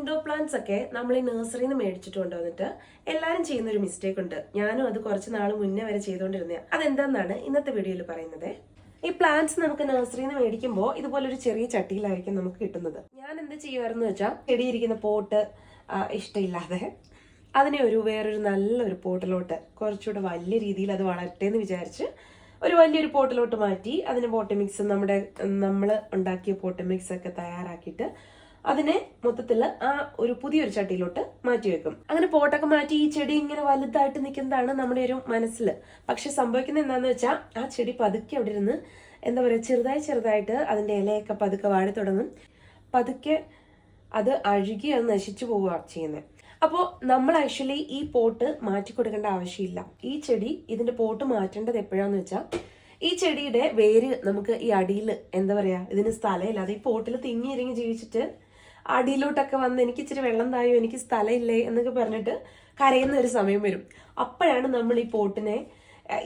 Indoor plants ഒക്കെ നമ്മൾ ഈ നഴ്സറിയിൽ നിന്ന് മേടിച്ചിട്ട് കൊണ്ടുവന്നിട്ട് എല്ലാവരും ചെയ്യുന്ന ഒരു മിസ്റ്റേക്ക് ഉണ്ട്. ഞാനും അത് കുറച്ച് നാൾ മുന്നേ വരെ ചെയ്തുകൊണ്ടിരുന്നതാണ്. അതെന്താണെന്നാണ് ഇന്നത്തെ വീഡിയോയിൽ പറയുന്നത്. ഈ പ്ലാന്റ്സ് നമുക്ക് നഴ്സറിയിൽ നിന്ന് മേടിക്കുമ്പോൾ ഇതുപോലൊരു ചെറിയ ചട്ടിയിലായിരിക്കും നമുക്ക് കിട്ടുന്നത്. ഞാൻ എന്ത് ചെയ്യുമായിരുന്നു വെച്ചാൽ, ചെടിയിരിക്കുന്ന പോട്ട് ഇഷ്ടമില്ലാതെ അതിനെ വേറൊരു നല്ലൊരു പോട്ടിലോട്ട് കുറച്ചുകൂടെ വലിയ രീതിയിൽ അത് വളരട്ടെ എന്ന് വിചാരിച്ച് ഒരു വലിയൊരു പോട്ടിലോട്ട് മാറ്റി അതിന് പോട്ട് മിക്സ് നമ്മൾ ഉണ്ടാക്കിയ പോട്ട് മിക്സ് ഒക്കെ തയ്യാറാക്കിയിട്ട് അതിനെ മൊത്തത്തിൽ ഒരു പുതിയൊരു ചട്ടിയിലോട്ട് മാറ്റി വെക്കും. അങ്ങനെ പോട്ടൊക്കെ മാറ്റി ഈ ചെടി ഇങ്ങനെ വലുതായിട്ട് നിൽക്കുന്നതാണ് നമ്മുടെ ഒരു മനസ്സിൽ. പക്ഷെ സംഭവിക്കുന്നത് എന്താന്ന് വെച്ചാൽ, ആ ചെടി പതുക്കെ അവിടെ ഇരുന്ന് എന്താ പറയുക, ചെറുതായിട്ട് അതിന്റെ ഇലയൊക്കെ പതുക്കെ വാടി തുടങ്ങും. പതുക്കെ അത് അഴുകി അത് നശിച്ചു പോവുക ചെയ്യുന്നത്. അപ്പോൾ നമ്മൾ ആക്ച്വലി ഈ പോട്ട് മാറ്റി കൊടുക്കേണ്ട ആവശ്യമില്ല. ഈ ചെടി ഇതിന്റെ പോട്ട് മാറ്റേണ്ടത് എപ്പോഴാന്ന് വെച്ചാൽ, ഈ ചെടിയുടെ വേര് നമുക്ക് ഈ അടിയിൽ എന്താ പറയാ, ഇതിന് സ്ഥലമില്ല. അത് ഈ പോട്ടിൽ തിങ്ങിയിറങ്ങി ജീവിച്ചിട്ട് അടിയിലോട്ടൊക്കെ വന്ന് എനിക്ക് ഇച്ചിരി വെള്ളം തായോ, എനിക്ക് സ്ഥലമില്ലേ എന്നൊക്കെ പറഞ്ഞിട്ട് കരയുന്ന ഒരു സമയം വരും. അപ്പോഴാണ് നമ്മൾ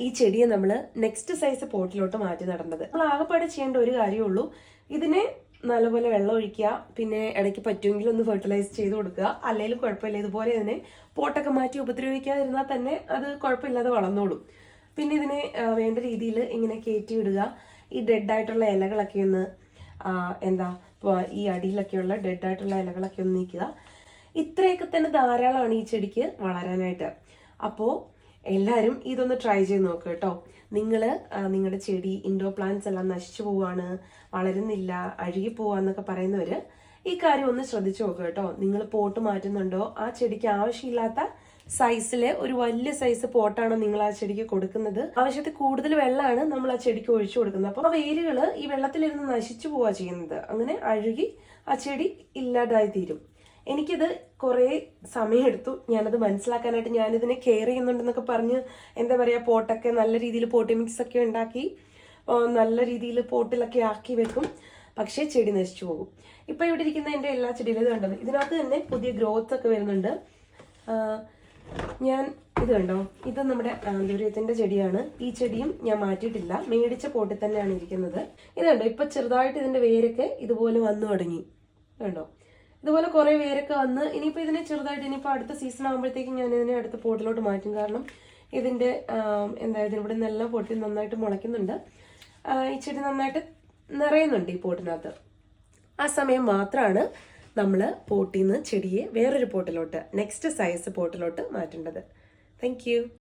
ഈ ചെടിയെ നമ്മൾ നെക്സ്റ്റ് സൈസ് പോട്ടിലോട്ട് മാറ്റി നടേണ്ടത്. നമ്മൾ ആകെപ്പാടെ ചെയ്യേണ്ട ഒരു കാര്യമുള്ളൂ, ഇതിനെ നല്ലപോലെ വെള്ളം ഒഴിക്കുക, പിന്നെ ഇടയ്ക്ക് പറ്റുമെങ്കിൽ ഒന്ന് ഫെർട്ടിലൈസ് ചെയ്ത് കൊടുക്കുക. അല്ലെങ്കിൽ കുഴപ്പമില്ല, ഇതുപോലെ ഇതിനെ പോട്ടൊക്കെ മാറ്റി ഉപദ്രവിക്കാതിരുന്നാൽ തന്നെ അത് കുഴപ്പമില്ലാതെ വളർന്നോളും. പിന്നെ ഇതിനെ വേണ്ട രീതിയിൽ ഇങ്ങനെ കയറ്റി വിടുക. ഈ ഡെഡായിട്ടുള്ള ഇലകളൊക്കെ ഒന്ന് ഈ അടിയിലൊക്കെയുള്ള ഡെഡായിട്ടുള്ള ഇലകളൊക്കെ ഒന്ന് നീക്കുക. ഇത്രയൊക്കെ തന്നെ ധാരാളമാണ് ഈ ചെടിക്ക് വളരാനായിട്ട്. അപ്പോൾ എല്ലാവരും ഇതൊന്ന് ട്രൈ ചെയ്ത് നോക്കുക കേട്ടോ. നിങ്ങളുടെ ചെടി ഇൻഡോർ പ്ലാന്റ്സ് എല്ലാം നശിച്ചു പോവാണ്, വളരുന്നില്ല, അഴുകി പോവാന്നൊക്കെ പറയുന്നവര് ഈ കാര്യം ഒന്ന് ശ്രദ്ധിച്ചു നോക്കുക കേട്ടോ. നിങ്ങൾ പോട്ട് മാറ്റുന്നുണ്ടോ, ആ ചെടിക്ക് ആവശ്യമില്ലാത്ത സൈസിലെ ഒരു വലിയ സൈസ് പോട്ടാണോ നിങ്ങൾ ആ ചെടിക്ക് കൊടുക്കുന്നത്, ആവശ്യത്തിൽ കൂടുതൽ വെള്ളമാണ് നമ്മൾ ആ ചെടിക്ക് ഒഴിച്ചു കൊടുക്കുന്നത്. അപ്പൊ ആ വേരുകൾ ഈ വെള്ളത്തിലിരുന്ന് നശിച്ചു പോവാ ചെയ്യുന്നത്. അങ്ങനെ അഴുകി ആ ചെടി ഇല്ലാതായി തീരും. എനിക്കിത് കുറേ സമയമെടുത്തു ഞാനത് മനസ്സിലാക്കാനായിട്ട്. ഞാനിതിനെ കെയർ ചെയ്യുന്നുണ്ടെന്നൊക്കെ പറഞ്ഞ് എന്താ പറയുക, പോട്ടൊക്കെ നല്ല രീതിയിൽ പോട്ടി മിക്സ് ഒക്കെ ഉണ്ടാക്കി നല്ല രീതിയിൽ പോട്ടിലൊക്കെ ആക്കി വെക്കും. പക്ഷേ ചെടി നശിച്ചു പോകും. ഇപ്പൊ ഇവിടെ ഇരിക്കുന്ന എൻ്റെ എല്ലാ ചെടികളും കണ്ടത്, ഇതിനകത്ത് തന്നെ പുതിയ ഗ്രോത്ത് ഒക്കെ വരുന്നുണ്ട്. ഇത് കണ്ടോ, ഇത് നമ്മുടെ ആന്തൂര്യത്തിന്റെ ചെടിയാണ്. ഈ ചെടിയും ഞാൻ മാറ്റിയിട്ടില്ല, മേടിച്ച പോട്ടിൽ തന്നെയാണ് ഇരിക്കുന്നത്. ഇത് കണ്ടോ, ഇപ്പൊ ചെറുതായിട്ട് ഇതിന്റെ വേരൊക്കെ ഇതുപോലെ വന്നു തുടങ്ങി. കണ്ടോ, ഇതുപോലെ കുറെ വേരൊക്കെ വന്ന് ഇനിയിപ്പോൾ ഇതിനെ ചെറുതായിട്ട് ഇനിയിപ്പോൾ അടുത്ത സീസൺ ആകുമ്പോഴത്തേക്കും ഞാൻ ഇതിനെ അടുത്ത പോട്ടിലോട്ട് മാറ്റും. കാരണം ഇതിന്റെ ഇവിടെ നിന്നെല്ലാം പൊട്ടി നന്നായിട്ട് മുളയ്ക്കുന്നുണ്ട്. ഈ ചെടി നന്നായിട്ട് നിറയുന്നുണ്ട് ഈ പോട്ടിനകത്ത്. ആ സമയം മാത്രമാണ് നമ്മൾ പോട്ടിൽ നിന്ന് ചെടിയെ വേറൊരു പോട്ടിലോട്ട്, നെക്സ്റ്റ് സൈസ് പോട്ടിലോട്ട് മാറ്റേണ്ടത്. Thank you.